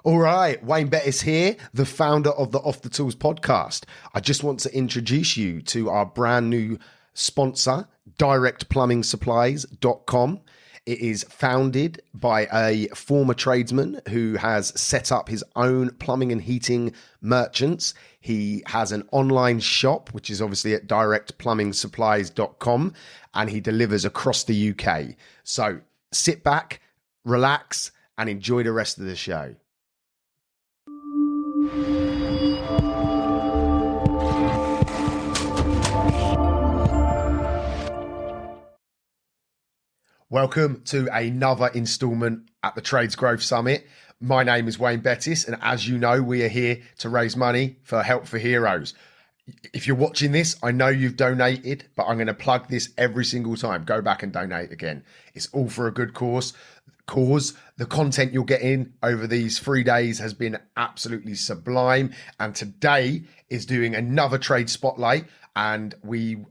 All right, Wayne Bettis here, the founder of the Off the Tools podcast. I just want to introduce you to our brand new sponsor, directplumbing.supplies.com. It is founded by a former tradesman who has set up his own plumbing and heating merchants. He has an online shop, which is obviously at directplumbing.supplies.com, and he delivers across the UK. So sit back, relax, and enjoy the rest of the show. Welcome to another instalment at the Trades Growth Summit. My name is Wayne Bettis, and as you know, we are here to raise money for Help for Heroes. If you're watching this, I know you've donated, but I'm going to plug this every single time. Go back and donate again. It's all for a good cause. The content you're getting over these 3 days has been absolutely sublime, and today is doing another trade spotlight. And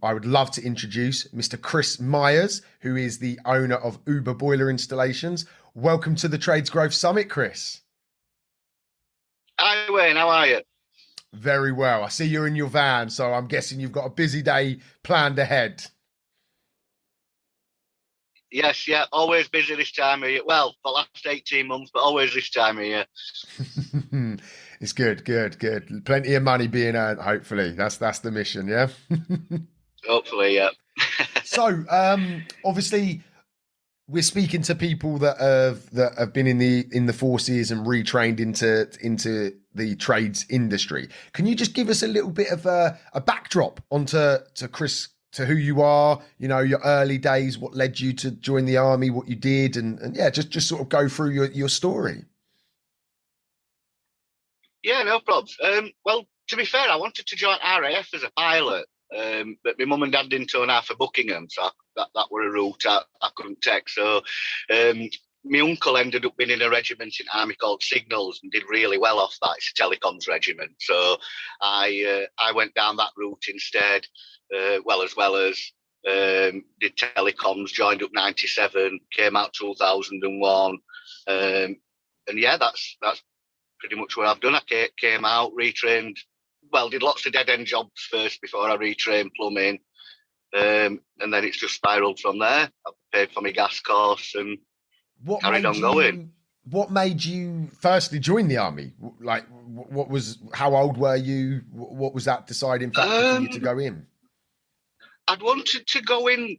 I would love to introduce Mr. Chris Myers, who is the owner of Uber Boiler Installations. Welcome to the Trades Growth Summit, Chris. Hi, Wayne. How are you? Very well. I see you're in your van, so I'm guessing you've got a busy day planned ahead. Yes, yeah. Always busy this time of year. Well, for the last 18 months, but always this time of year. It's good. Plenty of money being earned, hopefully. That's the mission, yeah? Hopefully, yeah. So, obviously, we're speaking to people that have been in the forces and retrained into the trades industry. Can you just give us a little bit of a backdrop onto Chris, to who you are, you know, your early days, what led you to join the army, what you did, and yeah, just sort of go through your story. Yeah, no problems. Well, to be fair, I wanted to join RAF as a pilot, but my mum and dad didn't turn out for Buckingham, so that were a route I couldn't take. So my uncle ended up being in a regiment in Army called Signals and did really well off that. It's a telecoms regiment. So I went down that route instead, as well as did telecoms, joined up 97, came out 2001. And yeah, that's pretty much what I've done. I came out, retrained, did lots of dead-end jobs first before I retrained plumbing. And then it's just spiralled from there. I paid for my gas course and carried on going. What made you firstly join the army? Like, how old were you? What was that deciding factor for you to go in? I'd wanted to go in,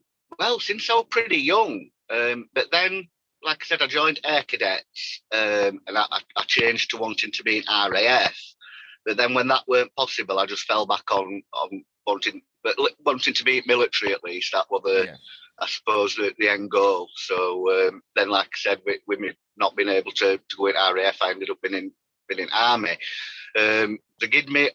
since I was pretty young. But then, like I said, I joined Air Cadets, and I changed to wanting to be in RAF. But then when that weren't possible, I just fell back on wanting to be military at least. That was I suppose, the end goal. So then, like I said, with me not being able to go in RAF, I ended up being in Army. They gave me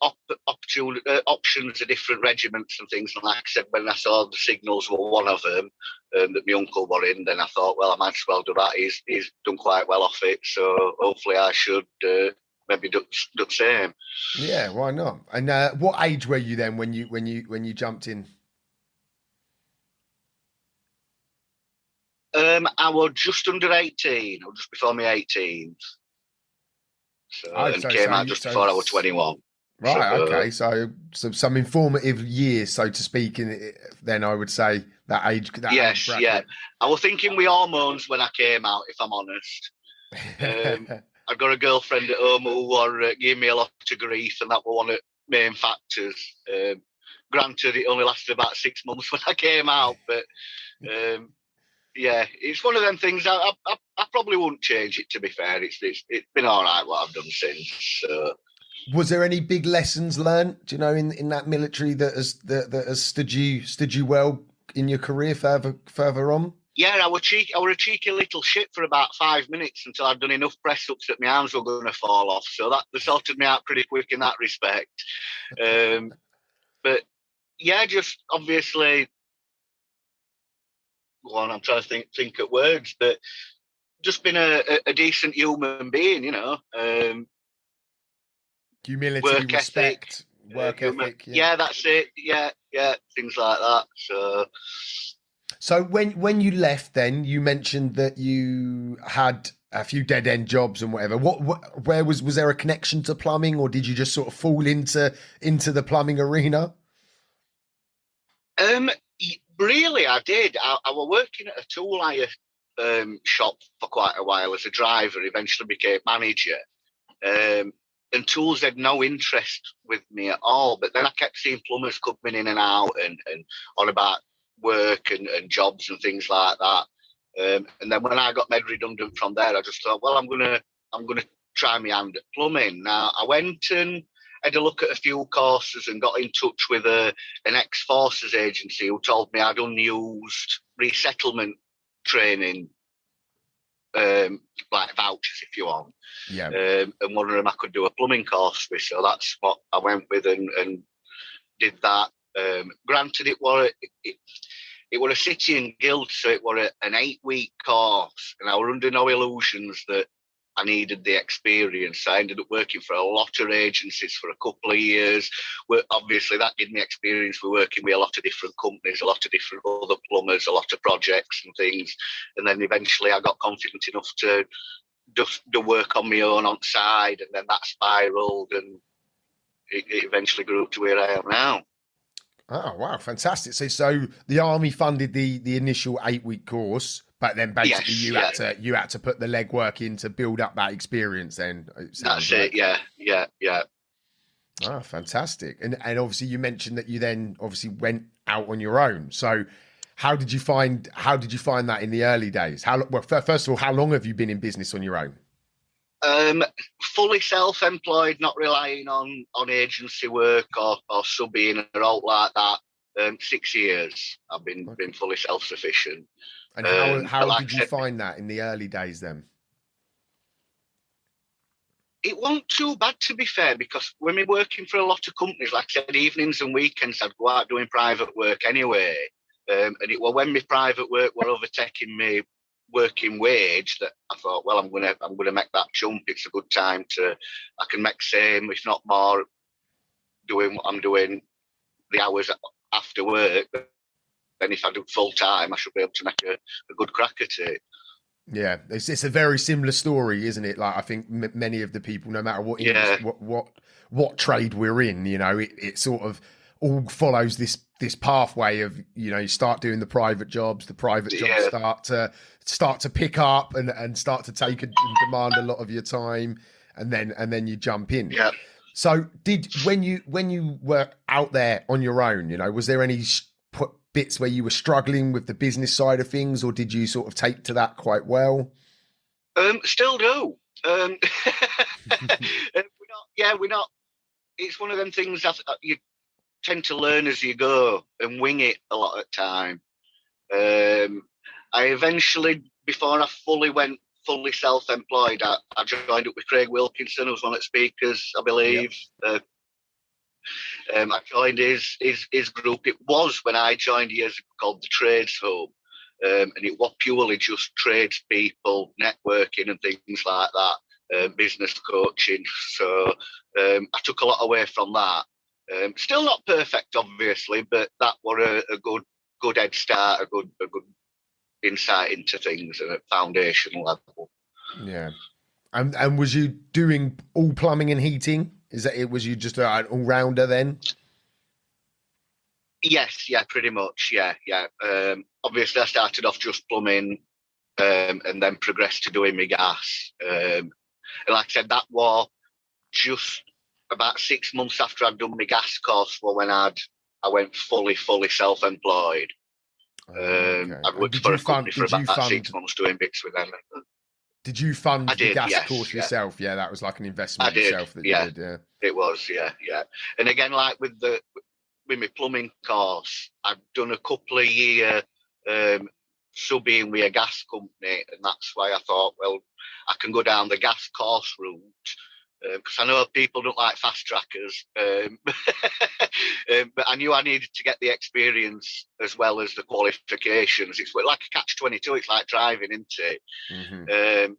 options of different regiments and things. And like I said, when I saw the Signals were one of them that my uncle were in, then I thought, well, I might as well do that. He's done quite well off it, so hopefully I should maybe do the same. Yeah, why not? And what age were you then when you jumped in? I was just under 18, or just before my 18th. So came out just before I was 21. Right, okay. So some informative years, so to speak, then I would say that age. Yes, yeah. I was thinking with hormones when I came out, if I'm honest. I've got a girlfriend at home who gave me a lot of grief, and that was one of the main factors. Granted, it only lasted about 6 months when I came out, but yeah, it's one of them things. I probably wouldn't change it, to be fair. It's been all right what I've done since. So. Was there any big lessons learned, do you know, in that military that has stood you well in your career further on? Yeah, I was a cheeky little shit for about 5 minutes until I'd done enough press ups that my arms were going to fall off. So that sorted me out pretty quick in that respect. But yeah, just obviously. I'm trying to think of words, but just been a decent human being, you know. Humility, work respect, work ethic. Yeah, that's it. Yeah, things like that. So when you left, then you mentioned that you had a few dead end jobs and whatever. Where was there a connection to plumbing, or did you just sort of fall into the plumbing arena? Really, I did. I was working at a tool hire shop for quite a while as a driver. Eventually became manager. And tools had no interest with me at all. But then I kept seeing plumbers coming in and out and on about work and jobs and things like that. And then when I got made redundant from there, I just thought, well, I'm gonna try my hand at plumbing. Now I went and had a look at a few courses and got in touch with an ex-forces agency who told me I'd unused resettlement training, like vouchers, if you want. Yeah. And one of them I could do a plumbing course with, so that's what I went with and did that. Granted, it was a city and guild, so it was an 8-week course, and I was under no illusions that I needed the experience. I ended up working for a lot of agencies for a couple of years. Obviously, that gave me experience for working with a lot of different companies, a lot of different other plumbers, a lot of projects and things. And then eventually I got confident enough to do work on my own on side, and then that spiraled, and it eventually grew to where I am now. Oh wow, fantastic! So the army funded the initial 8-week course, but then basically you had to put the legwork in to build up that experience. Then that's it. Yeah. Oh, fantastic! And obviously you mentioned that you then obviously went out on your own. So how did you find that in the early days? First of all, how long have you been in business on your own? Fully self-employed, not relying on agency work or subbing or out like that. 6 years I've been fully self-sufficient. And how did you find that in the early days then? It wasn't too bad, to be fair, because when we're working for a lot of companies, like I said, evenings and weekends I'd go out doing private work anyway. And it was when my private work were overtaking me working wage that I thought, well, I'm gonna make that jump. It's a good time I can make same, if not more, doing what I'm doing the hours after work. Then if I do full time, I should be able to make a good crack at it. Yeah, it's a very similar story, isn't it? Like I think many of the people, no matter what what trade we're in, it sort of all follows this pathway of, you start doing the private jobs, jobs start to pick up and start to take and demand a lot of your time, and then you jump in. Yeah. So when you were out there on your own, was there any bits where you were struggling with the business side of things, or did you sort of take to that quite well? Still do. We're not. It's one of them things that you tend to learn as you go and wing it a lot of the time. I eventually, before I went fully self-employed, I joined up with Craig Wilkinson, who was one of the speakers, I believe. Yep. I joined his group. It was when I joined years ago called the Trades Home, and it was purely just tradespeople, networking and things like that, business coaching. So I took a lot away from that. Still not perfect, obviously, but that was a good head start, a good insight into things at a foundational level. Yeah. And was you doing all plumbing and heating? Was you just an all-rounder then? Yes, yeah, pretty much, yeah. Obviously, I started off just plumbing, and then progressed to doing my gas. And like I said, that was just about 6 months after I'd done my gas course, when I went fully self-employed. Okay. I'd worked for a company for about 6 months doing bits with them. Did you fund the gas course yourself? Yeah, that was like an investment yourself that you did. Yeah, it was. Yeah. And again, like with my plumbing course, I'd done a couple of years subbing with a gas company, and that's why I thought, well, I can go down the gas course route. Because I know people don't like fast trackers, but I knew I needed to get the experience as well as the qualifications. It's like a catch-22. It's like driving, isn't it? Mm-hmm.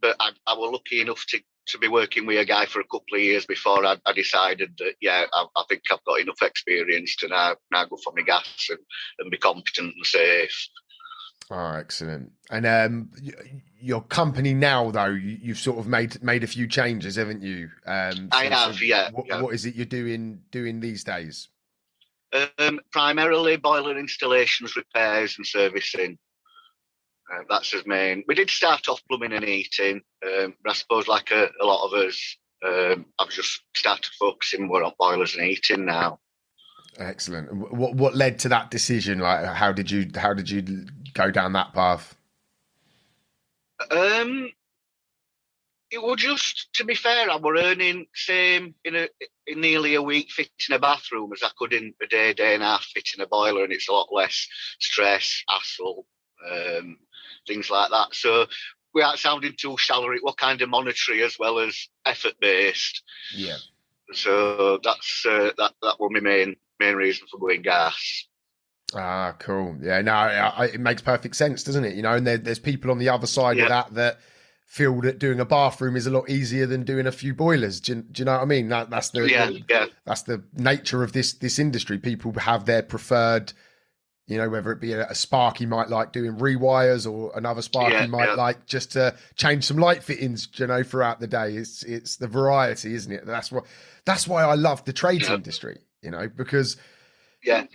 But I was lucky enough to be working with a guy for a couple of years before I decided that, I think I've got enough experience to now go for my gas and be competent and safe. Oh, excellent. And your company now, though, you've sort of made a few changes, haven't you? I have, yeah. What is it you're doing these days? Primarily boiler installations, repairs, and servicing. That's his main. We did start off plumbing and heating, but I suppose like a lot of us, I've just started focusing more on boilers and heating now. Excellent. And what led to that decision? Like, how did you go down that path? Um, it was just, to be fair, I were earning same in nearly a week fitting a bathroom as I could in a day and a half fitting a boiler, and it's a lot less stress, hassle, things like that. So without sounding too shallow, it was kind of monetary as well as effort based. Yeah. So that's that was my main reason for going gas. Ah, cool. Yeah, no, it makes perfect sense, doesn't it? You know, and there's people on the other side of that feel that doing a bathroom is a lot easier than doing a few boilers. Do you know what I mean? That's that's the nature of this industry. People have their preferred, you know, whether it be a Sparky might like doing rewires, or another Sparky might like just to change some light fittings, you know, throughout the day. It's the variety, isn't it? That's why I love the trades industry, you know, because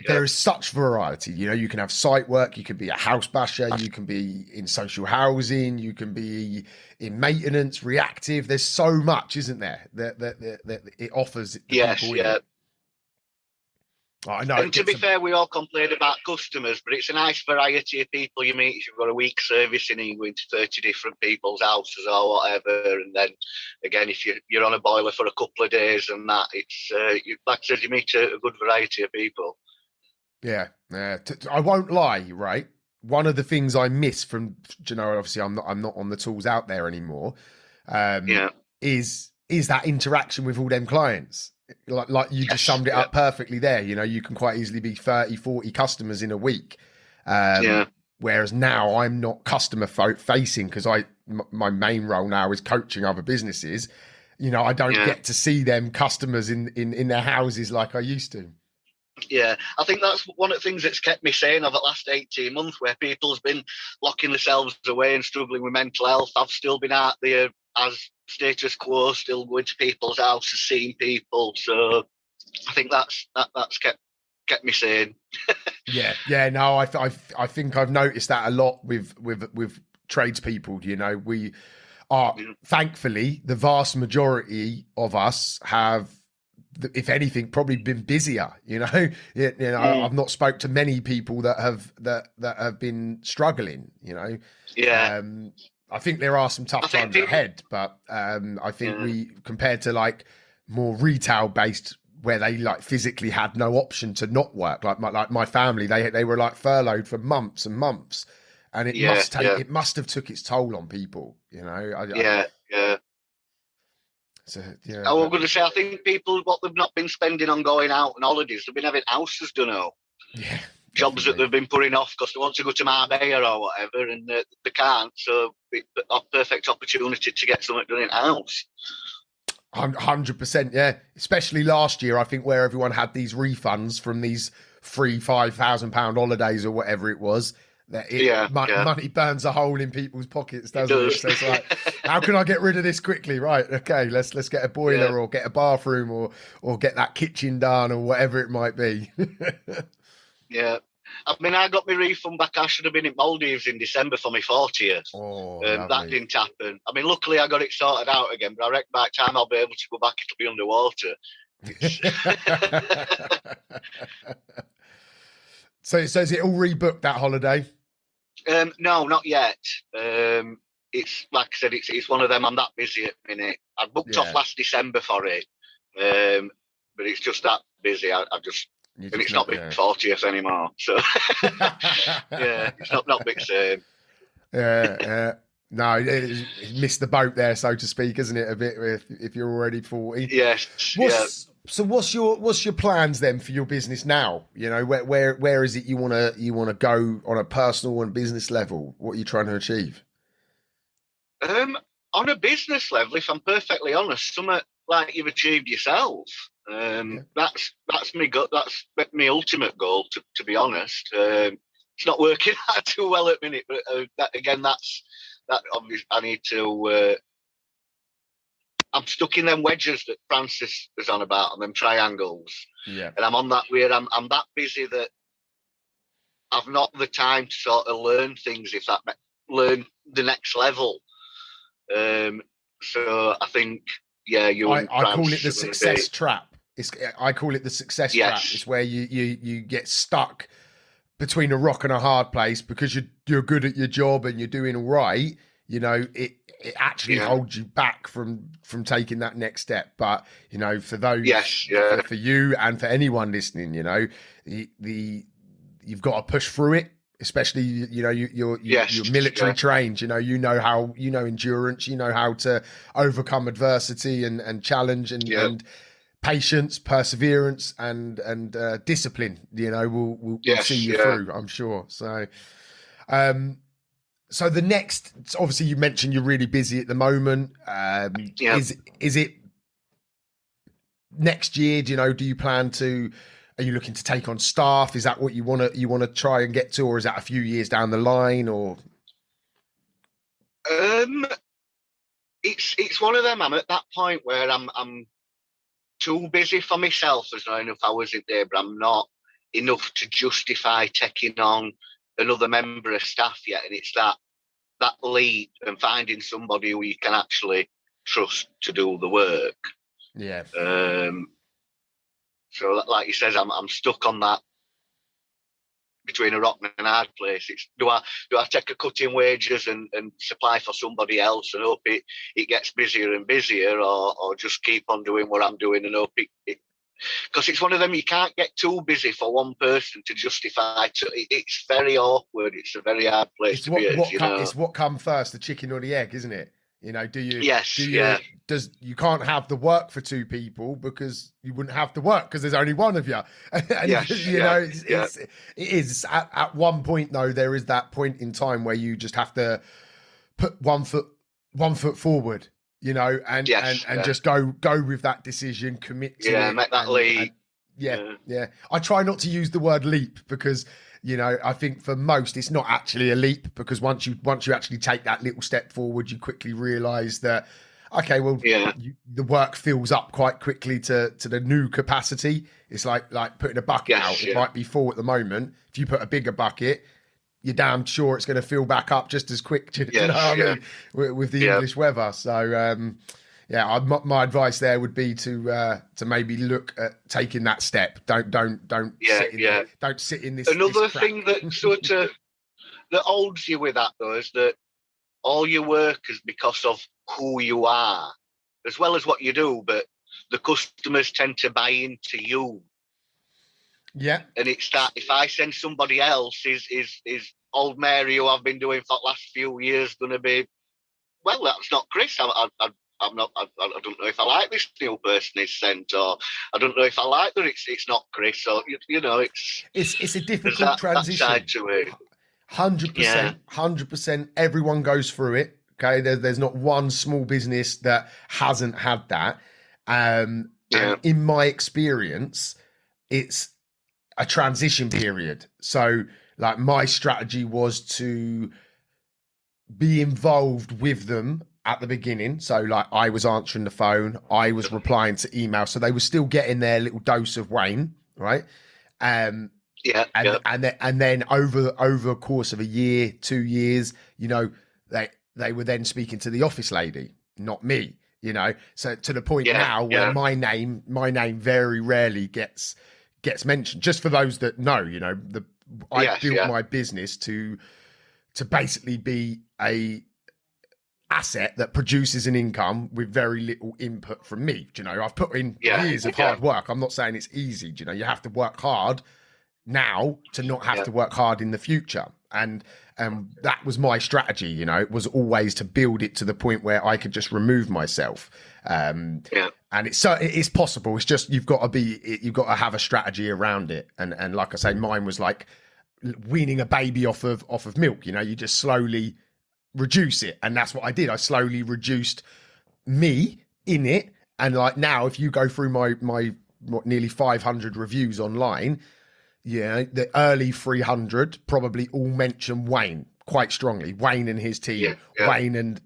there is such variety. You know, you can have site work, you can be a house basher, you can be in social housing, you can be in maintenance, reactive. There's so much, isn't there, that it offers the people. Yeah. I know. And to be fair, we all complain about customers, but it's a nice variety of people you meet. If you've got a week servicing, you go into 30 different people's houses or whatever. And then again, if you're on a boiler for a couple of days and that, it's like I said, you meet a good variety of people. Yeah. I won't lie, right? One of the things I miss from, you know, obviously I'm not on the tools out there anymore. Is that interaction with all them clients. Like you just summed it up perfectly there. You know, you can quite easily be 30, 40 customers in a week. Whereas now I'm not customer facing, because my main role now is coaching other businesses. You know, I don't get to see them customers in their houses like I used to. Yeah, I think that's one of the things that's kept me sane over the last 18 months, where people's been locking themselves away and struggling with mental health. I've still been out there as status quo, still going to people's houses, seeing people. So I think that's kept me sane. No, I think I've noticed that a lot with tradespeople. You know, we are thankfully the vast majority of us have, if anything, probably been busier. You know, I've not spoke to many people that have been struggling. You know, I think there are some tough times ahead, but I think we, compared to like more retail based, where they like physically had no option to not work, like my family, they were like furloughed for months and months, and it must have took its toll on people. You know, So, I was going to say, I think people, what they've not been spending on going out on holidays, they've been having houses done out. Yeah. Jobs that they've been putting off because they want to go to Marbella or whatever, and they can't. So it's a perfect opportunity to get something done in house. 100%, yeah. Especially last year, I think, where everyone had these refunds from these free £5,000 holidays or whatever it was. Money burns a hole in people's pockets, doesn't it? So it's like, how can I get rid of this quickly? Right, okay, let's get a boiler or get a bathroom or get that kitchen done or whatever it might be. Yeah. I mean, I got my refund back. I should have been in Maldives in December for my 40th. That didn't happen. I mean, luckily I got it sorted out again, but I reckon by the time I'll be able to go back, it'll be underwater. So is it all rebooked, that holiday? No, not yet. It's like I said, it's one of them. I'm that busy at the minute. I booked off last December for it, but it's just that busy. And it's not big 40th anymore, so it's not big same. No, it missed the boat there, so to speak, isn't it? A bit if you're already 40. Yes. So what's your plans then for your business now? You know, where is it you wanna go on a personal and business level? What are you trying to achieve? On a business level, if I'm perfectly honest, something like you've achieved yourself. That's my ultimate goal. To be honest, it's not working out too well at the minute. But that obviously I need to. I'm stuck in them wedges that Francis was on about, and them triangles. Yeah. And I'm on that weird. I'm that busy that I've not the time to sort of learn things. Learn the next level. So I think, yeah, I call it the success trap. I call it the success trap. It's where you get stuck between a rock and a hard place because you're good at your job and you're doing all right. You know, it actually holds you back from taking that next step. But you know, for those, for you and for anyone listening, you know, you've got to push through it. Especially, you know, you're military trained. You know how endurance. You know how to overcome adversity and challenge and patience, perseverance, and discipline. You know, will see you through. I'm sure. So, so the next, obviously, you mentioned you're really busy at the moment. Is it next year? Do you know? Do you plan to? Are you looking to take on staff? Is that what you want to try and get to, or is that a few years down the line? Or it's one of them. I'm at that point where I'm too busy for myself. There's not enough hours in there, but I'm not enough to justify taking on another member of staff yet. And it's that leap and finding somebody who you can actually trust to do the work. Yeah. So, like he says, I'm stuck on that between a rock and a hard place. It's do I take a cut in wages and supply for somebody else and hope it gets busier and busier, or just keep on doing what I'm doing and hope it because it's one of them, you can't get too busy for one person to justify. It's very awkward. It's a very hard place to be. It's what come first, the chicken or the egg, isn't it? You know, you can't have the work for two people because you wouldn't have the work because there's only one of you. And it is at one point though, there is that point in time where you just have to put one foot forward, you know, and just go with that decision, commit to it. Make that leap. Yeah. I try not to use the word leap because, you know, I think for most it's not actually a leap because once you actually take that little step forward, you quickly realise that, okay, well, the work fills up quite quickly to the new capacity. It's like putting a bucket out. It might be full at the moment. If you put a bigger bucket, you're damn sure it's going to fill back up just as quick. Do you know what I mean? With the English weather. So, my advice there would be to maybe look at taking that step. Don't sit in this. Another thing that sort of that holds you with that though is that all your work is because of who you are, as well as what you do. But the customers tend to buy into you. Yeah, and it's that if I send somebody else, is old Mary who I've been doing for the last few years going to be? Well, that's not Chris. I'm not. I don't know if I like this new person he's sent, or I don't know if I like that it's not Chris. Or you know, it's a difficult transition. That side to it. 100%. Everyone goes through it. Okay, there's not one small business that hasn't had that. And in my experience, it's a transition period. So, like, my strategy was to be involved with them at the beginning. So like I was answering the phone, I was replying to email. So they were still getting their little dose of Wayne, right? And then over a course of a year, 2 years, you know, they were then speaking to the office lady, not me, you know. So to the point now where my name very rarely gets mentioned. Just for those that know, you know, I built my business to basically be a asset that produces an income with very little input from me. Do you know, I've put in years of hard work. I'm not saying it's easy. Do you know, you have to work hard now to not have to work hard in the future. And that was my strategy. You know, it was always to build it to the point where I could just remove myself. And it is possible. It's just you've got to have a strategy around it. And like I say, mine was like weaning a baby off of milk. You know, you just slowly reduce it, and that's what I did. I slowly reduced me in it, and like now, if you go through my nearly 500 reviews online, the early 300 probably all mention Wayne quite strongly. Wayne and his team, Wayne.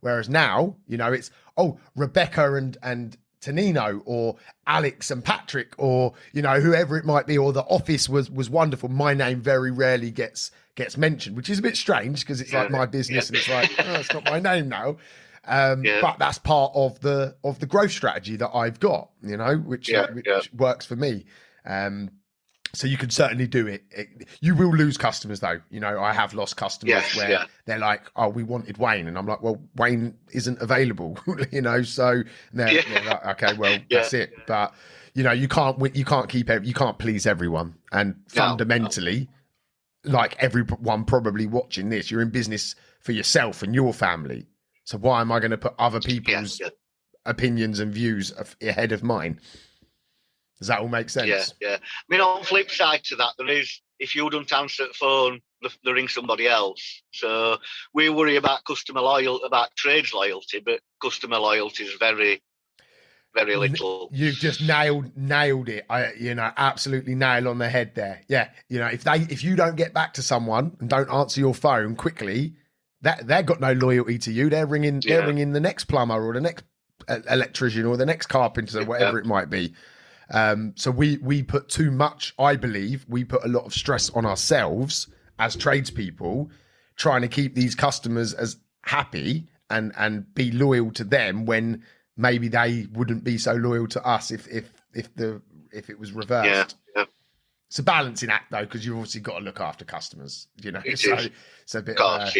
Whereas now, it's Rebecca and Tonino, or Alex and Patrick, or whoever it might be, or the office was wonderful. My name very rarely gets mentioned, which is a bit strange because it's like my business and it's like, it's not my name now. But that's part of the growth strategy that I've got, which works for me. So you can certainly do it. You will lose customers though. I have lost customers where they're like, "Oh, we wanted Wayne," and I'm like, "Well, Wayne isn't available," So they're like, "Okay, well, that's it." But you can't please everyone, and fundamentally, like everyone probably watching this, you're in business for yourself and your family. So why am I going to put other people's opinions and views ahead of mine? Does that all make sense? Yeah. I mean, on the flip side to that, there is, if you don't answer the phone, they ring somebody else. So we worry about about trades loyalty, but customer loyalty is very, very little. You've just nailed it. Absolutely nail on the head there. Yeah. If you don't get back to someone and don't answer your phone quickly, they've got no loyalty to you. They're ringing the next plumber or the next electrician or the next carpenter, whatever it might be. So we put too much, I believe, we put a lot of stress on ourselves as tradespeople, trying to keep these customers as happy and be loyal to them when maybe they wouldn't be so loyal to us if it was reversed. Yeah. It's a balancing act though, because you've obviously got to look after customers, it's a bit of a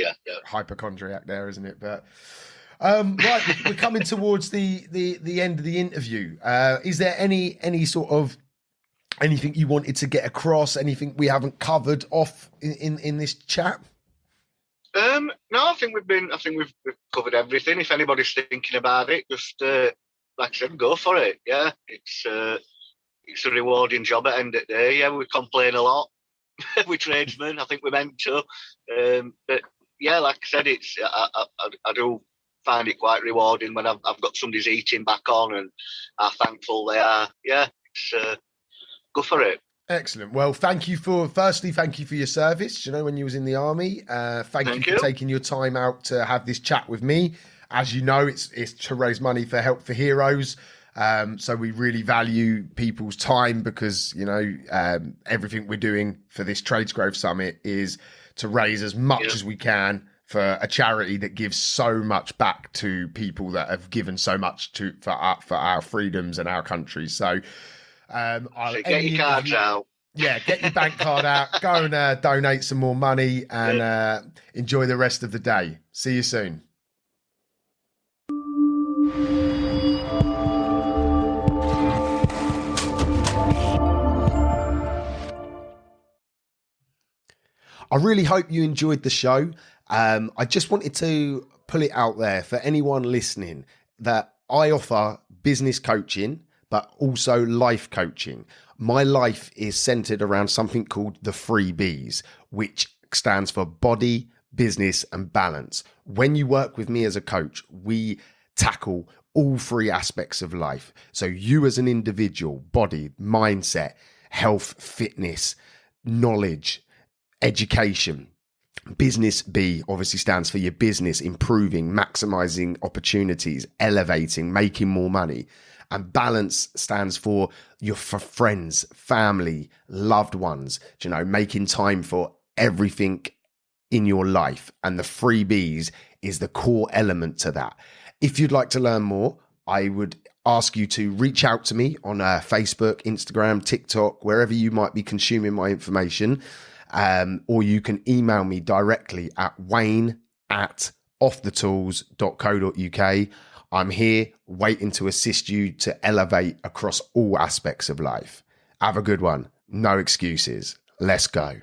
hypochondriac there, isn't it? But right, we're coming towards the end of the interview. Is there any sort of anything you wanted to get across? Anything we haven't covered off in this chat? No, I think we've covered everything. If anybody's thinking about it, just like I said, go for it. Yeah, it's a rewarding job at the end of the day. Yeah, we complain a lot. We're tradesmen. I think we're meant to. But yeah, like I said, I do find it quite rewarding when I've got somebody's eating back on and how thankful they are. Yeah, it's go for it. Excellent. Well, thank you for your service. When you was in the army, thank you for taking your time out to have this chat with me. As you know, it's to raise money for Help for Heroes. So we really value people's time because, everything we're doing for this Trades Growth Summit is to raise as much as we can for a charity that gives so much back to people that have given so much for our freedoms and our country. So get your cards out. Yeah, get your bank card out. Go and donate some more money and enjoy the rest of the day. See you soon. I really hope you enjoyed the show. I just wanted to pull it out there for anyone listening that I offer business coaching, but also life coaching. My life is centered around something called the 3 Bs, which stands for body, business, and balance. When you work with me as a coach, we tackle all 3 aspects of life. So you as an individual, body, mindset, health, fitness, knowledge, education. Business B obviously stands for your business, improving, maximizing opportunities, elevating, making more money. And balance stands for your friends, family, loved ones, making time for everything in your life. And the 3 Bs is the core element to that. If you'd like to learn more, I would ask you to reach out to me on Facebook, Instagram, TikTok, wherever you might be consuming my information. Or you can email me directly at wayne@offthetools.co.uk. I'm here waiting to assist you to elevate across all aspects of life. Have a good one. No excuses. Let's go.